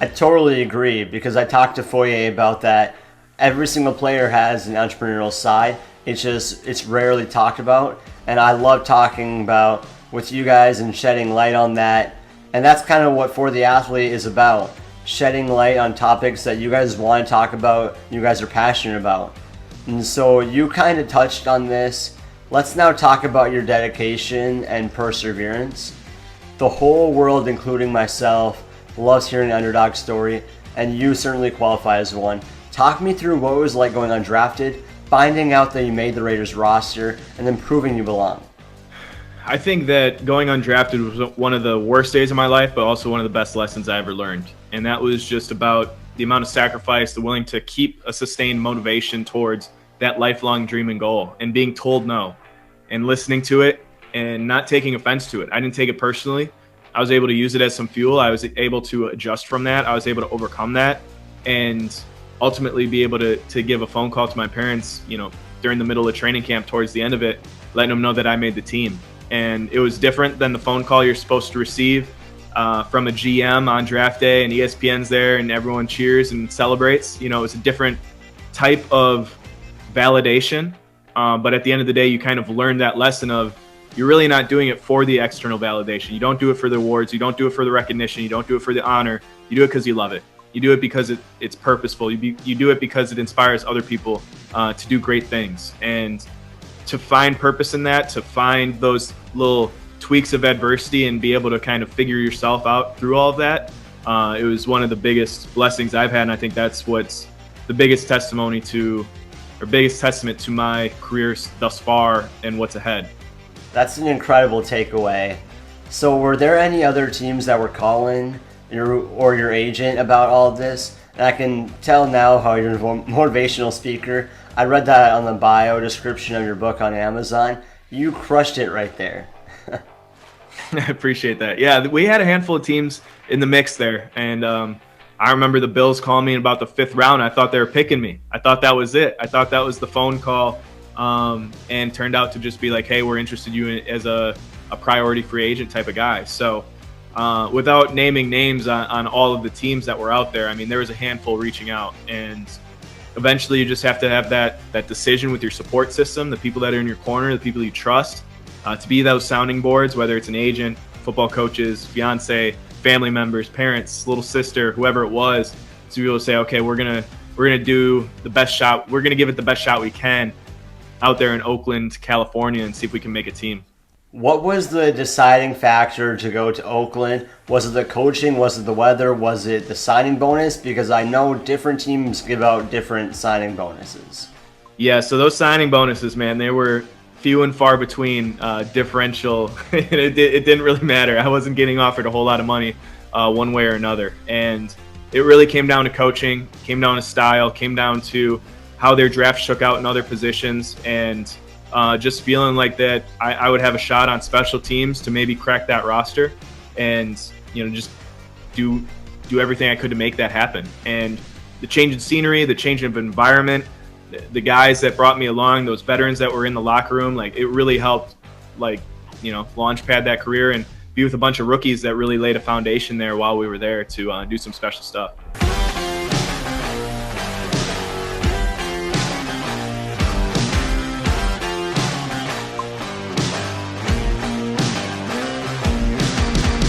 I totally agree because I talked to Foye about that. Every single player has an entrepreneurial side. It's rarely talked about, and I love talking about with you guys and shedding light on that. And that's kind of what For the Athlete is about, shedding light on topics that you guys want to talk about, you guys are passionate about. And so you kind of touched on this. Let's now talk about your dedication and perseverance. The whole world, including myself, loves hearing an underdog story, and you certainly qualify as one. Talk me through what it was like going undrafted, finding out that you made the Raiders roster, and then proving you belong. I think that going undrafted was one of the worst days of my life, but also one of the best lessons I ever learned. And that was just about the amount of sacrifice, the willing to keep a sustained motivation towards that lifelong dream and goal, and being told no, and listening to it and not taking offense to it. I didn't take it personally. I was able to use it as some fuel. I was able to adjust from that. I was able to overcome that and ultimately be able to give a phone call to my parents, during the middle of training camp towards the end of it, letting them know that I made the team. And it was different than the phone call you're supposed to receive from a GM on draft day, and ESPN's there and everyone cheers and celebrates. It's a different type of validation. But at the end of the day, you kind of learn that lesson of you're really not doing it for the external validation. You don't do it for the awards. You don't do it for the recognition. You don't do it for the honor. You do it because you love it. You do it because it's purposeful. You do it because it inspires other people to do great things. And to find purpose in that, to find those little tweaks of adversity and be able to kind of figure yourself out through all of that, it was one of the biggest blessings I've had. And I think that's what's the biggest testament to my career thus far and what's ahead. That's an incredible takeaway. So were there any other teams that were calling your agent about all of this? And I can tell now how you're a motivational speaker. I read that on the bio description of your book on Amazon. You crushed it right there. I appreciate that. Yeah, we had a handful of teams in the mix there. And I remember the Bills calling me in about the 5th round. I thought they were picking me. I thought that was it. I thought that was the phone call. And turned out to just be like, hey, we're interested in you as a priority free agent type of guy. So without naming names on all of the teams that were out there, I mean, there was a handful reaching out. And eventually you just have to have that decision with your support system, the people that are in your corner, the people you trust, to be those sounding boards, whether it's an agent, football coaches, fiance, family members, parents, little sister, whoever it was, to be able to say, okay, we're gonna do the best shot. We're gonna give it the best shot we can out there in Oakland, California, and see if we can make a team. What was the deciding factor to go to Oakland? Was it the coaching? Was it the weather? Was it the signing bonus? Because I know different teams give out different signing bonuses. Yeah, so those signing bonuses, man, they were few and far between, differential. It didn't really matter. I wasn't getting offered a whole lot of money one way or another. And it really came down to coaching, came down to style, came down to how their draft shook out in other positions, and just feeling like that I would have a shot on special teams to maybe crack that roster and, just do everything I could to make that happen. And the change in scenery, the change of environment, the guys that brought me along, those veterans that were in the locker room, like it really helped, launch pad that career and be with a bunch of rookies that really laid a foundation there while we were there to do some special stuff.